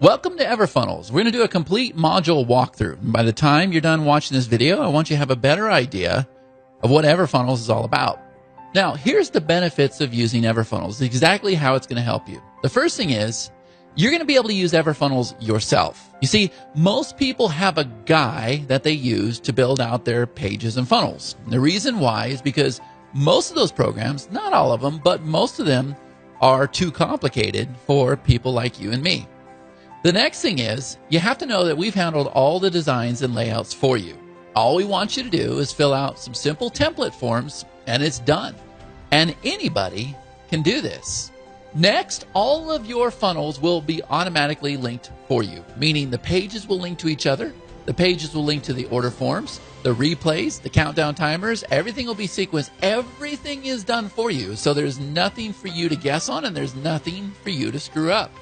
Welcome to EverFunnels. We're going to do a complete module walkthrough. And by the time you're done watching this video, I want you to have a better idea of what EverFunnels is all about. Now, here's the benefits of using EverFunnels, exactly how it's going to help you. The first thing is, you're going to be able to use EverFunnels yourself. You see, most people have a guy that they use to build out their pages and funnels. And the reason why is because most of those programs, not all of them, but most of them are too complicated for people like you and me. The next thing is, you have to know that we've handled all the designs and layouts for you. All we want you to do is fill out some simple template forms, and it's done. And anybody can do this. Next, all of your funnels will be automatically linked for you, meaning the pages will link to each other, the pages will link to the order forms, the replays, the countdown timers, everything will be sequenced. Everything is done for you, so there's nothing for you to guess on, and there's nothing for you to screw up.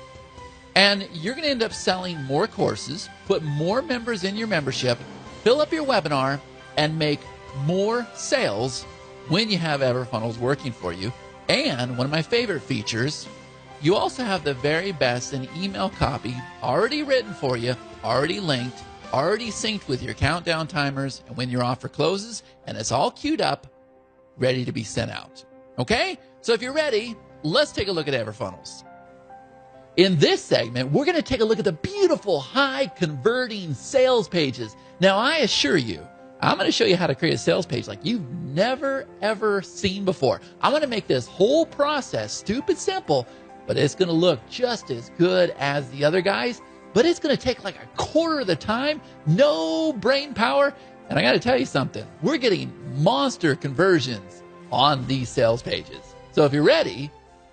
And you're going to end up selling more courses, put more members in your membership, fill up your webinar, and make more sales when you have EverFunnels working for you. And one of my favorite features, you also have the very best in email copy already written for you, already linked, already synced with your countdown timers and when your offer closes, and it's all queued up, ready to be sent out. Okay? So if you're ready, let's take a look at EverFunnels. In this segment, we're going to take a look at the beautiful high-converting sales pages. Now, I assure you, I'm going to show you how to create a sales page like you've never, ever seen before. I'm going to make this whole process stupid simple, but it's going to look just as good as the other guys, but it's going to take like a quarter of the time, no brain power, and I got to tell you something. We're getting monster conversions on these sales pages. So if you're ready,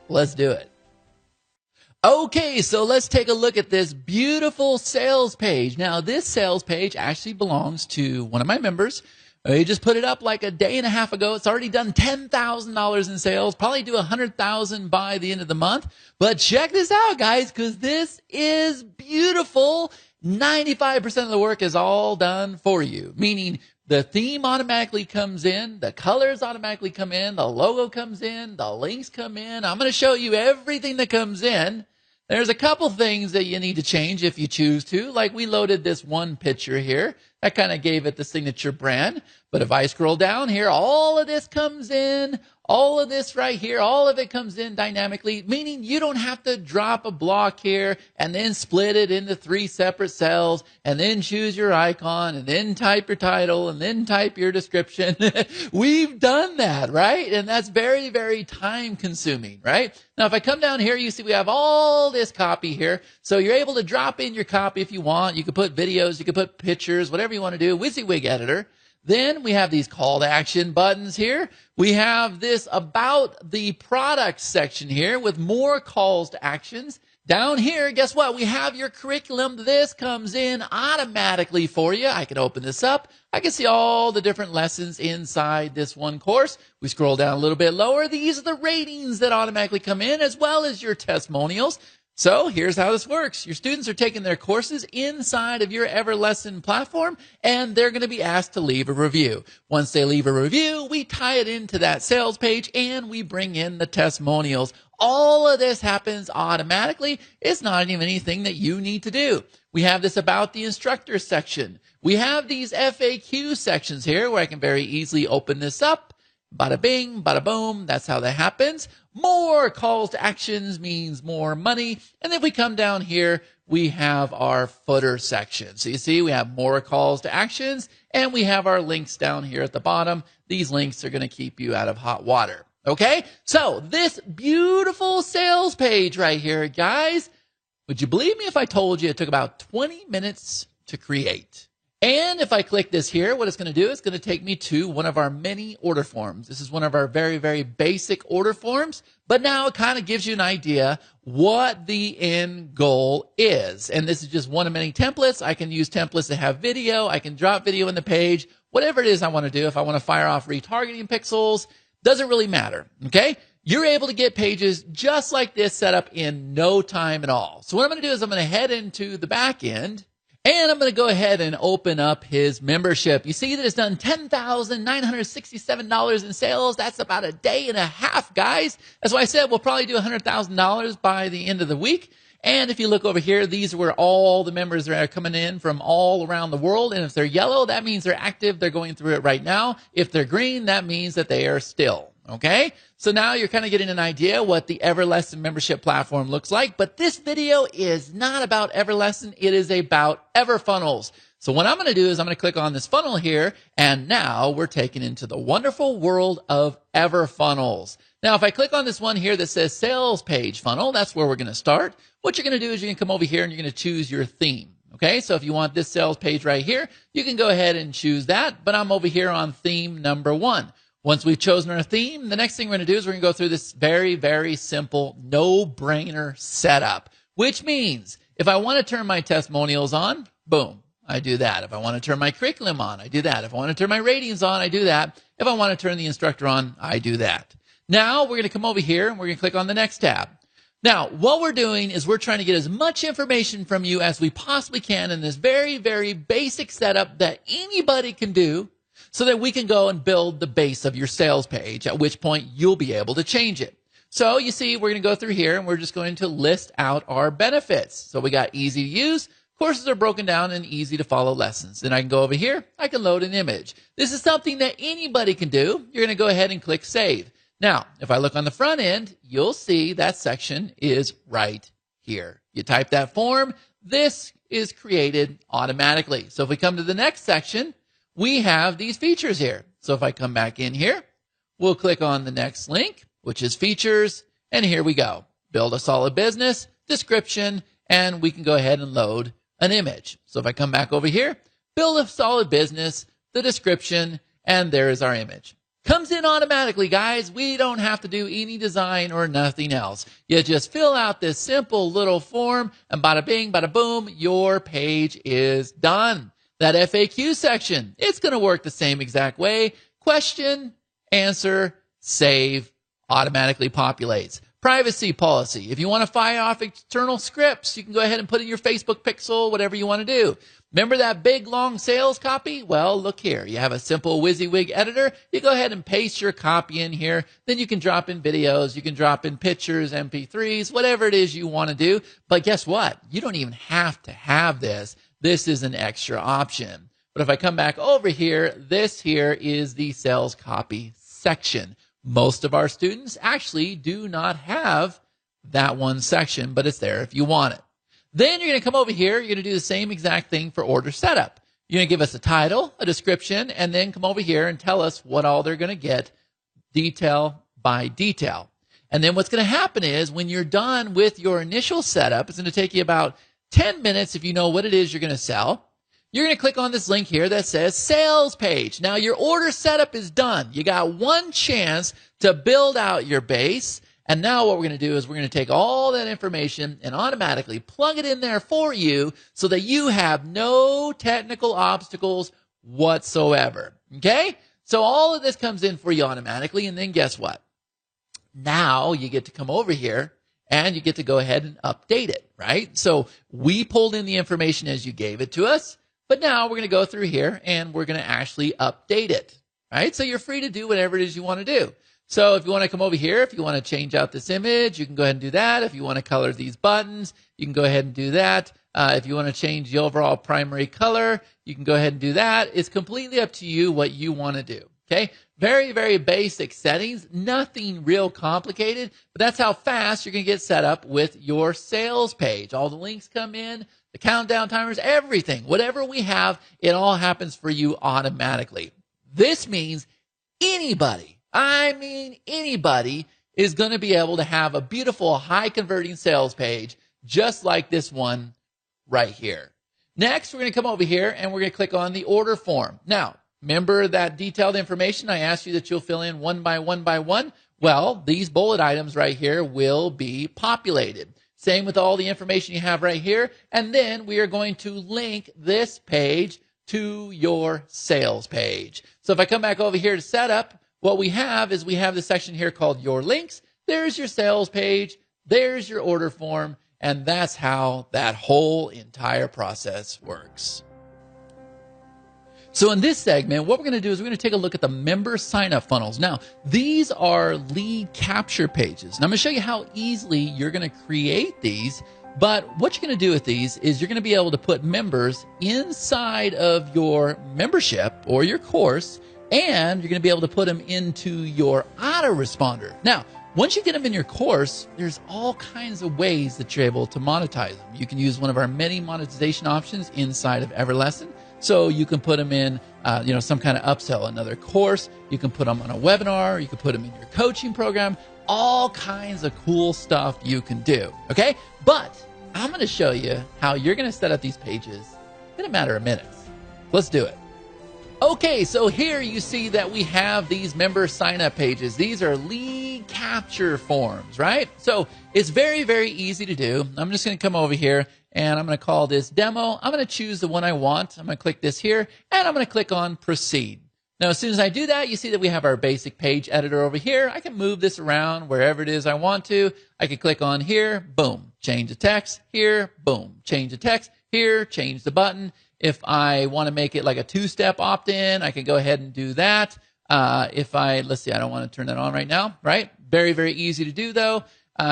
let's do it. Okay, so let's take a look at this beautiful sales page. Now, this sales page actually belongs to one of my members. He just put it up like a day and a half ago. It's already done $10,000 in sales, probably do $100,000 by the end of the month. But check this out, guys, because this is beautiful. 95% of the work is all done for you, meaning the theme automatically comes in, the colors automatically come in, the logo comes in, the links come in. I'm going to show you everything that comes in. There's a couple things that you need to change if you choose to, like we loaded this one picture here. That kind of gave it the signature brand. But if I scroll down here, all of this comes in, all of this right here, all of it comes in dynamically, meaning you don't have to drop a block here and then split it into 3 separate cells and then choose your icon and then type your title and then type your description. We've done that, right? And that's very, very time consuming, right? Now, if I come down here, you see we have all this copy here. So you're able to drop in your copy if you want. You can put videos, you can put pictures, whatever you want to do. WYSIWYG editor. Then we have these call to action buttons here. We have this about the product section here with more calls to actions. Down here, guess what? We have your curriculum. This comes in automatically for you. I can open this up. I can see all the different lessons inside this one course. We scroll down a little bit lower. These are the ratings that automatically come in as well as your testimonials. So here's how this works. Your students are taking their courses inside of your EverLesson platform, and they're going to be asked to leave a review. Once they leave a review, we tie it into that sales page, and we bring in the testimonials. All of this happens automatically. It's not even anything that you need to do. We have this about the instructor section. We have these FAQ sections here where I can very easily open this up. Bada bing, bada boom. That's how that happens. More calls to actions means more money. And if we come down here, we have our footer section. So you see, we have more calls to actions, and we have our links down here at the bottom. These links are going to keep you out of hot water. Okay? So this beautiful sales page right here, guys, would you believe me if I told you it took about 20 minutes to create? And if I click this here, what it's going to do is going to take me to one of our mini order forms. This is one of our very, very basic order forms, but now it kind of gives you an idea what the end goal is. And this is just one of many templates. I can use templates that have video. I can drop video in the page, whatever it is I want to do. If I want to fire off retargeting pixels, doesn't really matter, okay? You're able to get pages just like this set up in no time at all. So what I'm going to do is I'm going to head into the back end. And I'm going to go ahead and open up his membership. You see that it's done $10,967 in sales. That's about a day and a half, guys. That's why I said we'll probably do $100,000 by the end of the week. And if you look over here, these are where all the members are coming in from all around the world. And if they're yellow, that means they're active. They're going through it right now. If they're green, that means that they are still. Okay? So now you're kind of getting an idea what the EverLesson membership platform looks like. But this video is not about EverLesson. It is about EverFunnels. So what I'm going to do is I'm going to click on this funnel here, and now we're taken into the wonderful world of EverFunnels. Now, if I click on this one here that says sales page funnel, that's where we're going to start. What you're going to do is you're going to come over here and you're going to choose your theme. Okay, so if you want this sales page right here, you can go ahead and choose that, but I'm over here on theme number 1. Once we've chosen our theme, the next thing we're going to do is we're going to go through this very, very simple no-brainer setup, which means if I want to turn my testimonials on, boom, I do that. If I want to turn my curriculum on, I do that. If I want to turn my ratings on, I do that. If I want to turn the instructor on, I do that. Now we're going to come over here and we're going to click on the next tab. Now, what we're doing is we're trying to get as much information from you as we possibly can in this very, very basic setup that anybody can do so that we can go and build the base of your sales page, at which point you'll be able to change it. So you see, we're going to go through here and we're just going to list out our benefits. So we got easy to use. Courses are broken down in easy to follow lessons. Then I can go over here. I can load an image. This is something that anybody can do. You're going to go ahead and click save. Now, if I look on the front end, you'll see that section is right here. You type that form. This is created automatically. So if we come to the next section, we have these features here. So if I come back in here, we'll click on the next link, which is features. And here we go. Build a solid business, description, and we can go ahead and load an image. So if I come back over here, build a solid business, the description, and there is our image. Comes in automatically, guys. We don't have to do any design or nothing else. You just fill out this simple little form, and bada bing, bada boom, your page is done. That FAQ section, it's going to work the same exact way. Question, answer, save, automatically populates. Privacy policy. If you want to fire off external scripts, you can go ahead and put in your Facebook pixel, whatever you want to do. Remember that big, long sales copy? Well, look here. You have a simple WYSIWYG editor. You go ahead and paste your copy in here. Then you can drop in videos. You can drop in pictures, MP3s, whatever it is you want to do. But guess what? You don't even have to have this. This is an extra option. But if I come back over here, this here is the sales copy section. Most of our students actually do not have that one section, but it's there if you want it. Then you're going to come over here. You're going to do the same exact thing for order setup. You're going to give us a title, a description, and then come over here and tell us what all they're going to get, detail by detail. And then what's going to happen is when you're done with your initial setup, it's going to take you about 10 minutes if you know what it is you're going to sell. You're going to click on this link here that says sales page. Now your order setup is done. You got one chance to build out your base. And now what we're going to do is we're going to take all that information and automatically plug it in there for you so that you have no technical obstacles whatsoever. Okay? So all of this comes in for you automatically. And then guess what? Now you get to come over here and you get to go ahead and update it, right? So we pulled in the information as you gave it to us. But now we're going to go through here and we're going to actually update it, right? So you're free to do whatever it is you want to do. So if you want to come over here, if you want to change out this image, you can go ahead and do that. If you want to color these buttons, you can go ahead and do that. If you want to change the overall primary color, you can go ahead and do that. It's completely up to you what you want to do, okay? Very, very basic settings, nothing real complicated, but that's how fast you're going to get set up with your sales page. All the links come in, the countdown timers, everything. Whatever we have, it all happens for you automatically. This means anybody, I mean anybody, is going to be able to have a beautiful, high-converting sales page just like this one right here. Next, we're going to come over here and we're going to click on the order form. Now, remember that detailed information I asked you that you'll fill in one by one by one? Well, these bullet items right here will be populated. Same with all the information you have right here. And then we are going to link this page to your sales page. So if I come back over here to setup, what we have is we have this section here called Your Links. There's your sales page. There's your order form. And that's how that whole entire process works. So in this segment, what we're going to do is we're going to take a look at the member sign-up funnels. Now, these are lead capture pages. And I'm going to show you how easily you're going to create these But what you're going to do with these is you're going to be able to put members inside of your membership or your course, and you're going to be able to put them into your autoresponder. Now, once you get them in your course, there's all kinds of ways that you're able to monetize them. You can use one of our many monetization options inside of EverLesson. So you can put them in, some kind of upsell, another course. You can put them on a webinar. You can put them in your coaching program. All kinds of cool stuff you can do. Okay, but I'm going to show you how you're going to set up these pages in a matter of minutes. Let's do it. Okay, so here you see that we have these member sign-up pages. These are lead capture forms, right? So it's very, very easy to do. I'm just going to come over here and I'm going to call this demo. I'm going to choose the one I want. I'm going to click this here and I'm going to click on proceed. Now, as soon as I do that, you see that we have our basic page editor over here. I can move this around wherever it is I want to. I can click on here, boom, change the text, here, boom, change the text, here, change the button. If I want to make it like a two-step opt-in, I can go ahead and do that. Let's see, I don't want to turn that on right now, right? Very, very easy to do though.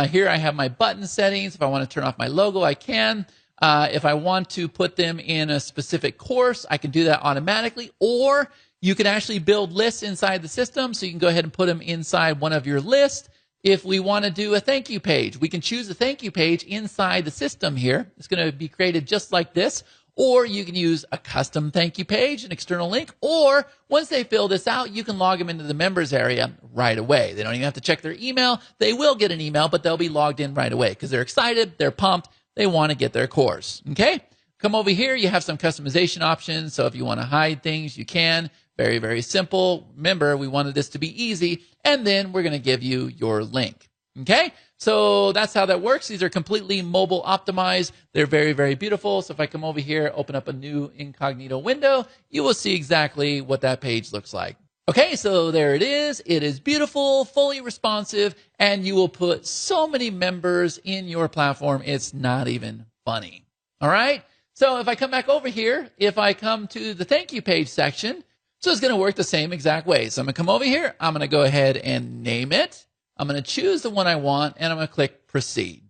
Here I have my button settings. If I want to turn off my logo, I can. If I want to put them in a specific course, I can do that automatically, or you can actually build lists inside the system, so you can go ahead and put them inside one of your lists. If we want to do a thank you page, we can choose a thank you page inside the system here. It's going to be created just like this. Or you can use a custom thank you page, an external link, or once they fill this out, you can log them into the members area right away. They don't even have to check their email. They will get an email, but they'll be logged in right away because they're excited, they're pumped, they want to get their course. Okay? Come over here, you have some customization options. So if you want to hide things, you can. Very, very simple. Remember, we wanted this to be easy, and then we're going to give you your link. Okay? So that's how that works. These are completely mobile optimized. They're very, very beautiful. So if I come over here, open up a new incognito window, you will see exactly what that page looks like. Okay, so there it is. It is beautiful, fully responsive, and you will put so many members in your platform, it's not even funny. All right? So if I come back over here, if I come to the thank you page section, so it's going to work the same exact way. So I'm going to come over here. I'm going to go ahead and name it. I'm going to choose the one I want, and I'm going to click proceed.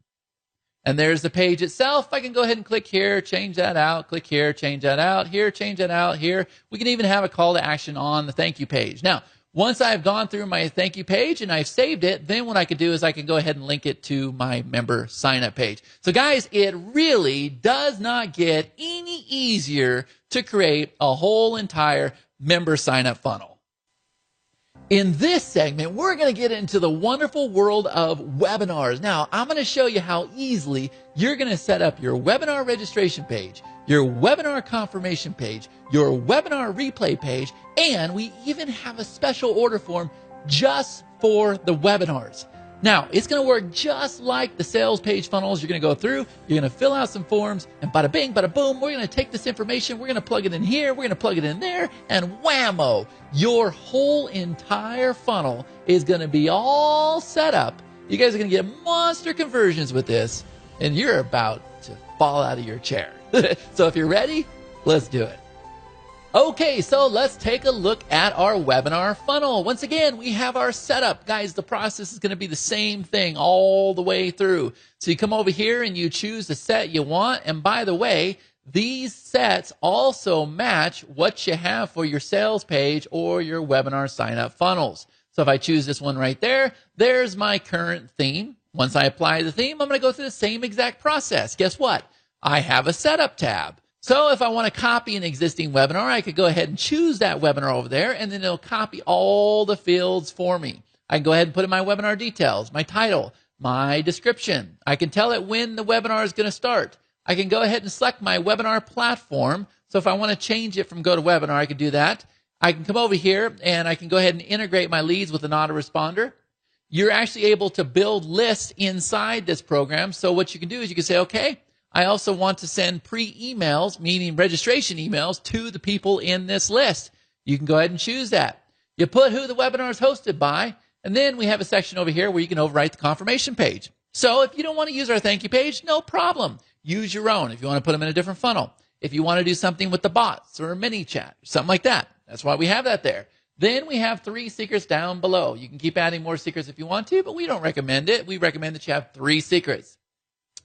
And there's the page itself. I can go ahead and click here, change that out, click here, change that out, here, change that out, here. We can even have a call to action on the thank you page. Now, once I've gone through my thank you page and I've saved it, then what I could do is I can go ahead and link it to my member sign-up page. So guys, it really does not get any easier to create a whole entire member sign-up funnel. In this segment, we're going to get into the wonderful world of webinars. Now, I'm going to show you how easily you're going to set up your webinar registration page, your webinar confirmation page, your webinar replay page, and we even have a special order form just for the webinars. Now, it's going to work just like the sales page funnels. You're going to go through, you're going to fill out some forms, and bada bing, bada boom, we're going to take this information, we're going to plug it in here, we're going to plug it in there, and whammo, your whole entire funnel is going to be all set up. You guys are going to get monster conversions with this, and you're about to fall out of your chair. So if you're ready, let's do it. Okay, so let's take a look at our webinar funnel. Once again, we have our setup. Guys, the process is going to be the same thing all the way through. So you come over here and you choose the set you want. And by the way, these sets also match what you have for your sales page or your webinar sign-up funnels. So if I choose this one right there, there's my current theme. Once I apply the theme, I'm going to go through the same exact process. Guess what? I have a setup tab. So if I want to copy an existing webinar, I could go ahead and choose that webinar over there, and then it'll copy all the fields for me. I can go ahead and put in my webinar details, my title, my description. I can tell it when the webinar is going to start. I can go ahead and select my webinar platform. So if I want to change it from GoToWebinar, I can do that. I can come over here, and I can go ahead and integrate my leads with an autoresponder. You're actually able to build lists inside this program. So what you can do is you can say, okay, I also want to send pre-emails, meaning registration emails, to the people in this list. You can go ahead and choose that. You put who the webinar is hosted by, and then we have a section over here where you can overwrite the confirmation page. So if you don't want to use our thank you page, no problem. Use your own if you want to put them in a different funnel. If you want to do something with the bots or a mini chat, something like that. That's why we have that there. Then we have 3 secrets down below. You can keep adding more secrets if you want to, but we don't recommend it. We recommend that you have 3 secrets.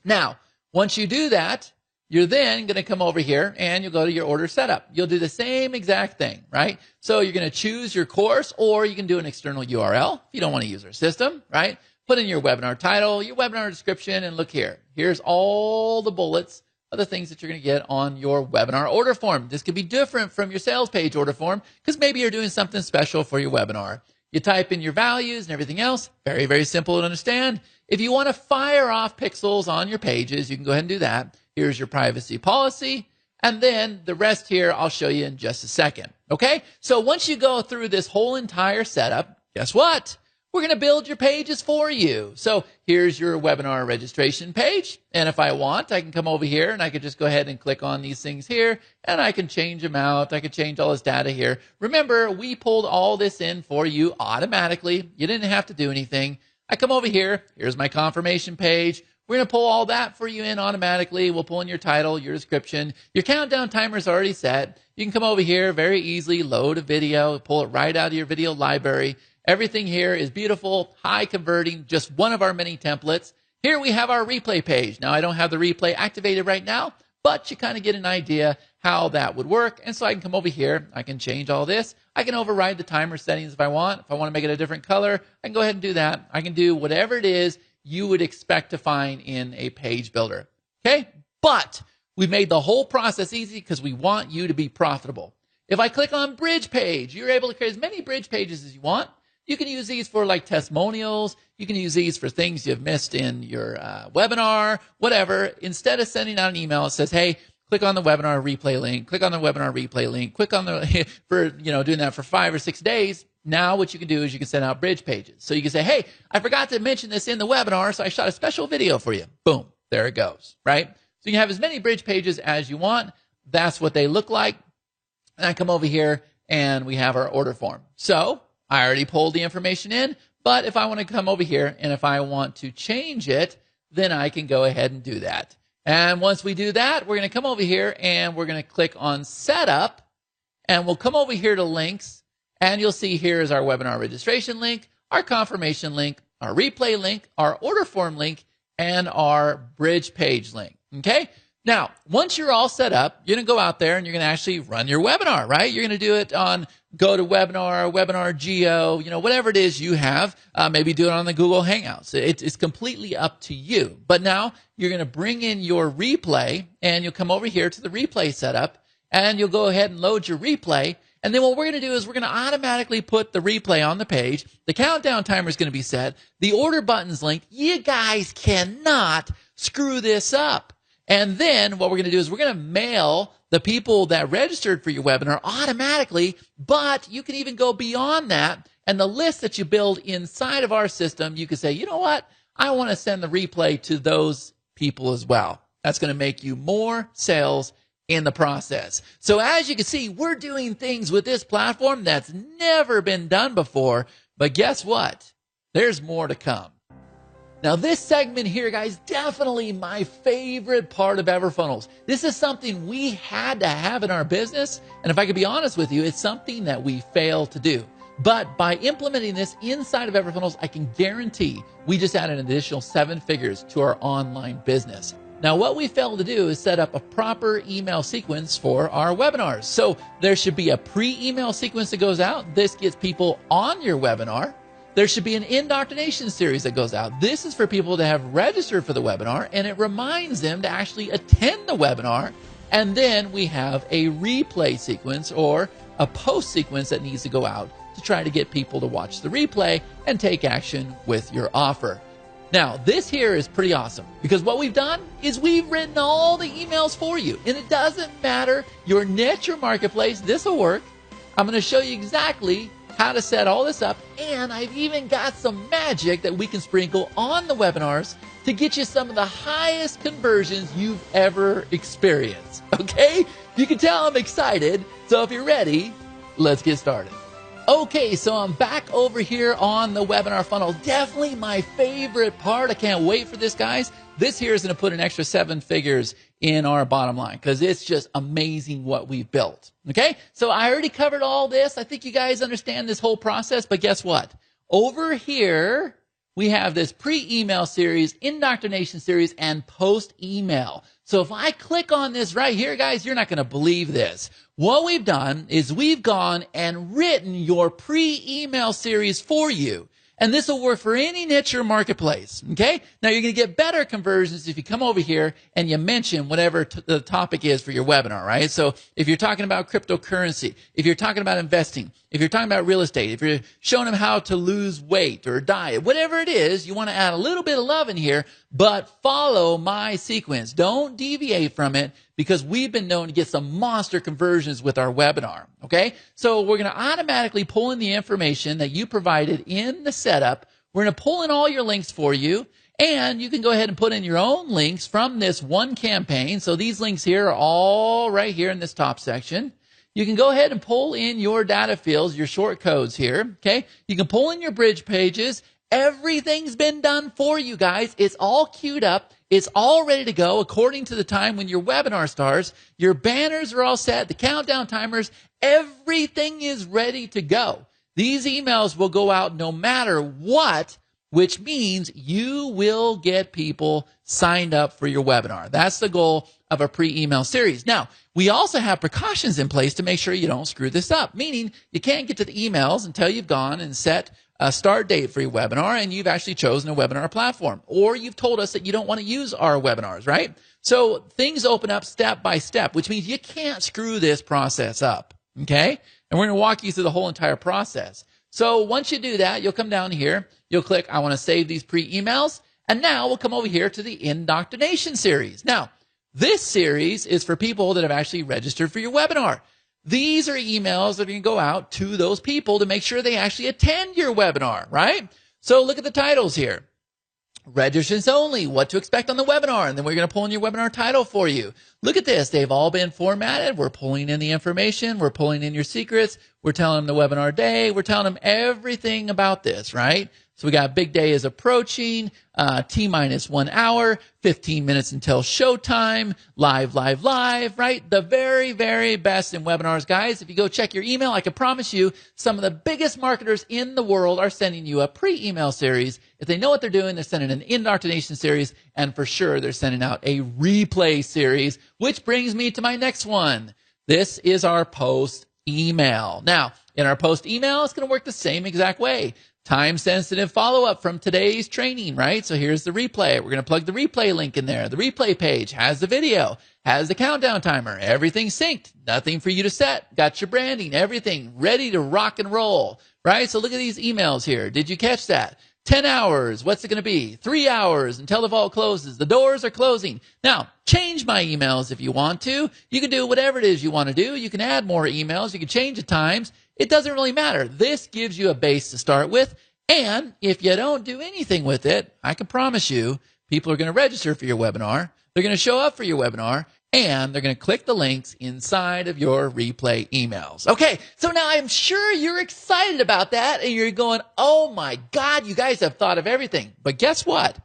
Now, Once you do that, you're then going to come over here and you'll go to your order setup. You'll do the same exact thing, right? So you're going to choose your course, or you can do an external URL if you don't want to use our system, right? Put in your webinar title, your webinar description, and look here. Here's all the bullets of the things that you're going to get on your webinar order form. This could be different from your sales page order form because maybe you're doing something special for your webinar. You type in your values and everything else. Very, very simple to understand. If you want to fire off pixels on your pages, you can go ahead and do that. Here's your privacy policy. And then the rest here I'll show you in just a second. Okay? So once you go through this whole entire setup, guess what? We're going to build your pages for you. So here's your webinar registration page. And if I want, I can come over here and I could just go ahead and click on these things here and I can change them out. I can change all this data here. Remember, we pulled all this in for you automatically. You didn't have to do anything. I come over here. Here's my confirmation page. We're going to pull all that for you in automatically. We'll pull in your title, your description. Your countdown timer is already set. You can come over here very easily, load a video, pull it right out of your video library. Everything here is beautiful, high converting, just one of our many templates. Here we have our replay page. Now, I don't have the replay activated right now, but you kind of get an idea how that would work. And so I can come over here. I can change all this. I can override the timer settings if I want. If I want to make it a different color, I can go ahead and do that. I can do whatever it is you would expect to find in a page builder. Okay? But we've made the whole process easy because we want you to be profitable. If I click on bridge page, you're able to create as many bridge pages as you want. You can use these for like testimonials. You can use these for things you've missed in your webinar, whatever. Instead of sending out an email, it says, hey, click on the webinar replay link, click on the webinar replay link, click on the, for, doing that for 5 or 6 days. Now what you can do is you can send out bridge pages. So you can say, hey, I forgot to mention this in the webinar, so I shot a special video for you. Boom, there it goes, right? So you can have as many bridge pages as you want. That's what they look like. And I come over here and we have our order form. So I already pulled the information in, but if I want to come over here and if I want to change it, then I can go ahead and do that. And once we do that, we're going to come over here and we're going to click on setup and we'll come over here to links. And you'll see here is our webinar registration link, our confirmation link, our replay link, our order form link, and our bridge page link. Okay? Now, once you're all set up, you're going to go out there and you're going to actually run your webinar, right? You're going to do it on GoToWebinar, Webinar Geo, whatever it is you have. Maybe do it on the Google Hangouts. It's completely up to you. But now you're going to bring in your replay and you'll come over here to the replay setup and you'll go ahead and load your replay. And then what we're going to do is we're going to automatically put the replay on the page. The countdown timer is going to be set. The order button's linked. You guys cannot screw this up. And then what we're going to do is we're going to mail the people that registered for your webinar automatically, but you can even go beyond that. And the list that you build inside of our system, you can say, you know what? I want to send the replay to those people as well. That's going to make you more sales in the process. So as you can see, we're doing things with this platform that's never been done before. But guess what? There's more to come. Now this segment here, guys, definitely my favorite part of EverFunnels. This is something we had to have in our business. And if I could be honest with you, it's something that we failed to do. But by implementing this inside of EverFunnels, I can guarantee we just added an additional 7 figures to our online business. Now, what we failed to do is set up a proper email sequence for our webinars. So there should be a pre-email sequence that goes out. This gets people on your webinar. There should be an indoctrination series that goes out. This is for people that have registered for the webinar, and it reminds them to actually attend the webinar. And then we have a replay sequence or a post sequence that needs to go out to try to get people to watch the replay and take action with your offer. Now, this here is pretty awesome because what we've done is we've written all the emails for you. And it doesn't matter your niche or marketplace, this will work. I'm going to show you exactly how to set all this up. And I've even got some magic that we can sprinkle on the webinars to get you some of the highest conversions you've ever experienced. Okay? You can tell I'm excited. So if you're ready, let's get started. Okay, so I'm back over here on the webinar funnel. Definitely my favorite part. I can't wait for this, guys. This here is going to put an extra 7 figures in our bottom line because it's just amazing what we've built. Okay, so I already covered all this. I think you guys understand this whole process, but guess what? Over here, we have this pre-email series, indoctrination series, and post-email. So if I click on this right here, guys, you're not going to believe this. What we've done is we've gone and written your pre-email series for you. And this will work for any niche or marketplace, okay? Now, you're going to get better conversions if you come over here and you mention whatever the topic is for your webinar, right? So if you're talking about cryptocurrency, if you're talking about investing, if you're talking about real estate, if you're showing them how to lose weight or diet, whatever it is, you want to add a little bit of love in here, but follow my sequence. Don't deviate from it, because we've been known to get some monster conversions with our webinar, okay? So we're going to automatically pull in the information that you provided in the setup. We're going to pull in all your links for you, and you can go ahead and put in your own links from this one campaign. So these links here are all right here in this top section. You can go ahead and pull in your data fields, your short codes here, okay? You can pull in your bridge pages. Everything's been done for you guys. It's all queued up. It's all ready to go according to the time when your webinar starts. Your banners are all set, the countdown timers, everything is ready to go. These emails will go out no matter what, which means you will get people signed up for your webinar. That's the goal of a pre-email series. Now, we also have precautions in place to make sure you don't screw this up, meaning you can't get to the emails until you've gone and set a start date for your webinar and you've actually chosen a webinar platform, or you've told us that you don't want to use our webinars, right? So things open up step by step, which means you can't screw this process up, okay? And we're going to walk you through the whole entire process. So once you do that, you'll come down here, you'll click, I want to save these pre-emails, and now we'll come over here to the indoctrination series. Now, this series is for people that have actually registered for your webinar. These are emails that are going to go out to those people to make sure they actually attend your webinar, right? So look at the titles here. Registrants only, what to expect on the webinar, and then we're going to pull in your webinar title for you. Look at this. They've all been formatted. We're pulling in the information. We're pulling in your secrets. We're telling them the webinar day. We're telling them everything about this, right? So we got big day is approaching, T-minus 1 hour, 15 minutes until showtime, live, right? The very, very best in webinars, guys. If you go check your email, I can promise you some of the biggest marketers in the world are sending you a pre-email series. If they know what they're doing, they're sending an indoctrination series, and for sure they're sending out a replay series, which brings me to my next one. This is our post-email. Now, in our post-email, it's going to work the same exact way. Time-sensitive follow-up from today's training, right? So here's the replay. We're going to plug the replay link in there. The replay page has the video, has the countdown timer, everything synced, nothing for you to set, got your branding, everything ready to rock and roll, right? So look at these emails here. Did you catch that? 10 hours, what's it going to be? 3 hours until the vault closes. The doors are closing. Now, change my emails if you want to. You can do whatever it is you want to do. You can add more emails. You can change the times. It doesn't really matter. This gives you a base to start with. And if you don't do anything with it, I can promise you people are going to register for your webinar. They're going to show up for your webinar. And they're going to click the links inside of your replay emails. Okay, so now I'm sure you're excited about that and you're going, oh my God, you guys have thought of everything. But guess what?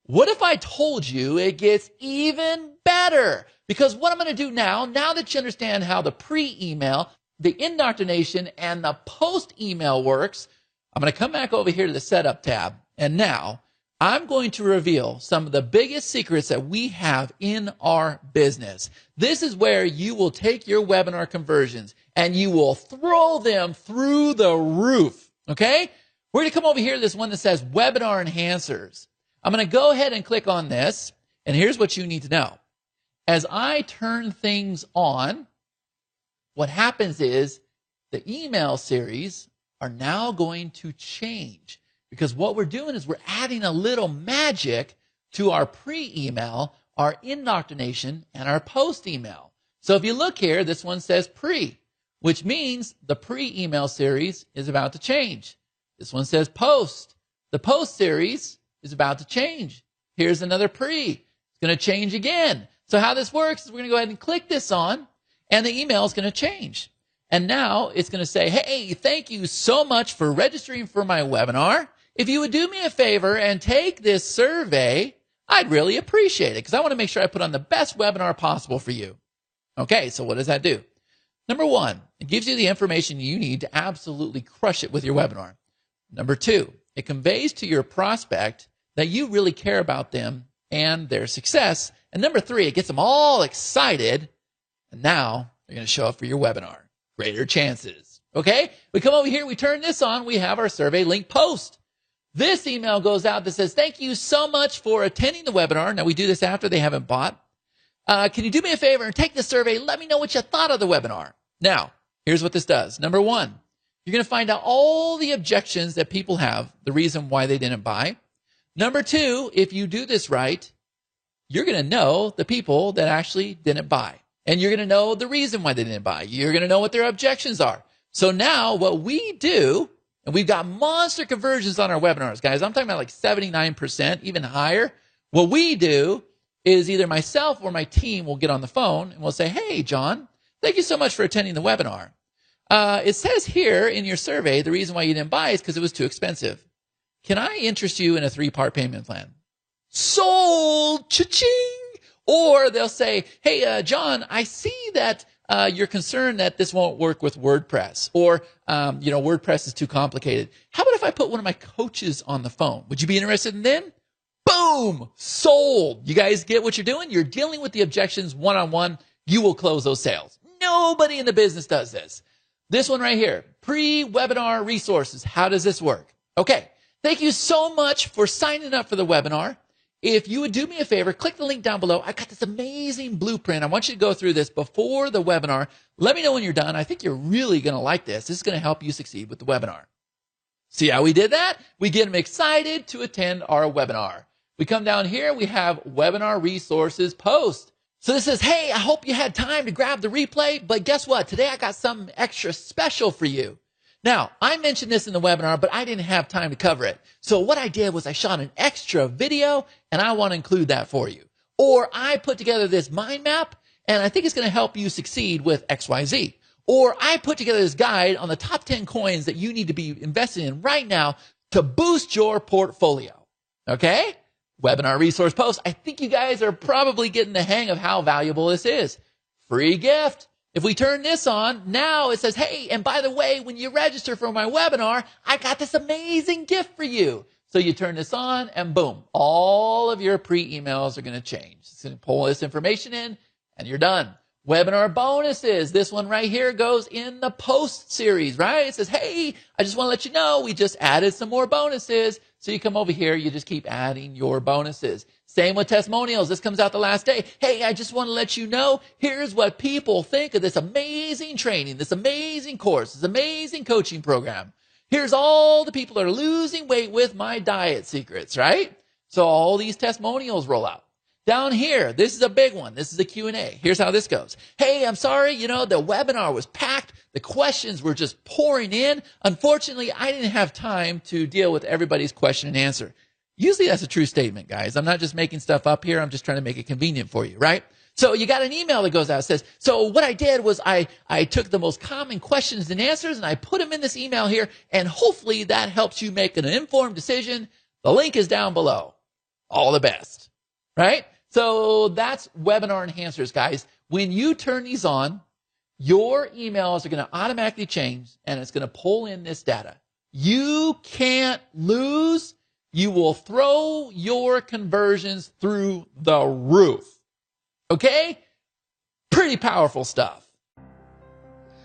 What if I told you it gets even better? Because what I'm going to do now that you understand how the pre-email, the indoctrination, and the post-email works, I'm going to come back over here to the setup tab. And now I'm going to reveal some of the biggest secrets that we have in our business. This is where you will take your webinar conversions and you will throw them through the roof, okay? We're going to come over here to this one that says Webinar Enhancers. I'm going to go ahead and click on this, and here's what you need to know. As I turn things on, what happens is the email series are now going to change. Because what we're doing is we're adding a little magic to our pre-email, our indoctrination, and our post-email. So if you look here, this one says pre, which means the pre-email series is about to change. This one says post. The post series is about to change. Here's another pre. It's going to change again. So how this works is we're going to go ahead and click this on, and the email is going to change. And now it's going to say, hey, thank you so much for registering for my webinar. If you would do me a favor and take this survey, I'd really appreciate it because I want to make sure I put on the best webinar possible for you. Okay, so what does that do? Number one, it gives you the information you need to absolutely crush it with your webinar. Number two, It conveys to your prospect that you really care about them and their success. And number 3, it gets them all excited. And now they're going to show up for your webinar. Greater chances. Okay? We come over here, we turn this on, we have our survey link post. This email goes out that says, thank you so much for attending the webinar. Now we do this after they haven't bought. Can you do me a favor and take the survey? Let me know what you thought of the webinar. Now, here's what this does. Number 1, you're going to find out all the objections that people have, the reason why they didn't buy. Number 2, if you do this right, you're going to know the people that actually didn't buy. And you're going to know the reason why they didn't buy. You're going to know what their objections are. So now what we do, and we've got monster conversions on our webinars, guys. I'm talking about like 79%, even higher. What we do is either myself or my team will get on the phone and we'll say, hey, John, thank you so much for attending the webinar. It says here in your survey, the reason why you didn't buy is because it was too expensive. Can I interest you in a 3-part payment plan? Sold! Cha-ching! Or they'll say, hey, John, I see that you're concerned that this won't work with WordPress, or, WordPress is too complicated. How about if I put one of my coaches on the phone? Would you be interested in them? Boom! Sold! You guys get what you're doing? You're dealing with the objections one-on-one. You will close those sales. Nobody in the business does this. This one right here, pre-webinar resources. How does this work? Okay. Thank you so much for signing up for the webinar. If you would do me a favor, click the link down below. I got this amazing blueprint. I want you to go through this before the webinar. Let me know when you're done. I think you're really going to like this. This is going to help you succeed with the webinar. See how we did that? We get them excited to attend our webinar. We come down here. We have webinar resources post. So this says, hey, I hope you had time to grab the replay, but guess what? Today I got something extra special for you. Now, I mentioned this in the webinar, but I didn't have time to cover it. So what I did was I shot an extra video, and I want to include that for you. Or I put together this mind map, and I think it's going to help you succeed with XYZ. Or I put together this guide on the top 10 coins that you need to be investing in right now to boost your portfolio. Okay? Webinar resource post. I think you guys are probably getting the hang of how valuable this is. Free gift. If we turn this on, now it says, hey, and by the way, when you register for my webinar, I got this amazing gift for you. So you turn this on and boom, all of your pre-emails are going to change. It's going to pull this information in and you're done. Webinar bonuses. This one right here goes in the post series, right? It says, hey, I just want to let you know we just added some more bonuses. So you come over here, you just keep adding your bonuses. Same with testimonials. This comes out the last day. Hey, I just want to let you know, here's what people think of this amazing training, this amazing course, this amazing coaching program. Here's all the people that are losing weight with my diet secrets, right? So all these testimonials roll out. Down here, this is a big one. This is a Q&A. Here's how this goes. Hey, I'm sorry, the webinar was packed. The questions were just pouring in. Unfortunately, I didn't have time to deal with everybody's question and answer. Usually that's a true statement, guys. I'm not just making stuff up here. I'm just trying to make it convenient for you, right? So you got an email that goes out that says, so what I did was I took the most common questions and answers and I put them in this email here, and hopefully that helps you make an informed decision. The link is down below. All the best, right? So that's webinar enhancers, guys. When you turn these on, your emails are going to automatically change and it's going to pull in this data. You can't lose. You will throw your conversions through the roof. Okay? Pretty powerful stuff.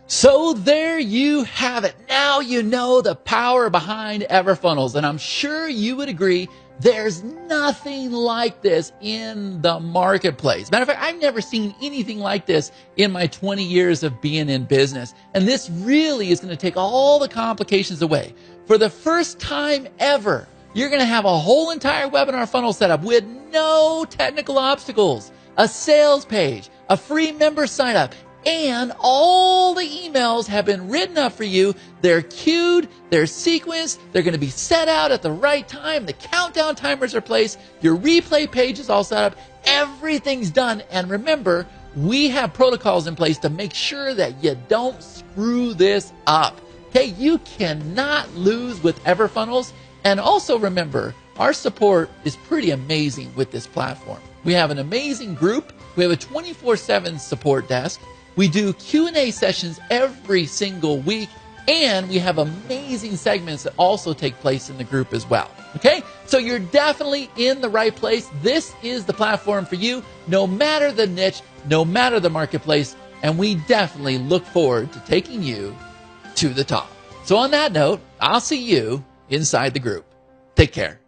So there you have it. Now you know the power behind EverFunnels, and I'm sure you would agree there's nothing like this in the marketplace. Matter of fact, I've never seen anything like this in my 20 years of being in business. And this really is going to take all the complications away. For the first time ever, you're going to have a whole entire webinar funnel set up with no technical obstacles, a sales page, a free member sign up, and all the emails have been written up for you. They're queued, they're sequenced, they're going to be set out at the right time. The countdown timers are placed, your replay page is all set up, everything's done. And remember, we have protocols in place to make sure that you don't screw this up. Okay, you cannot lose with EverFunnels. And also remember, our support is pretty amazing with this platform. We have an amazing group. We have a 24/7 support desk. We do Q&A sessions every single week. And we have amazing segments that also take place in the group as well. Okay? So you're definitely in the right place. This is the platform for you, no matter the niche, no matter the marketplace. And we definitely look forward to taking you to the top. So on that note, I'll see you inside the group. Take care.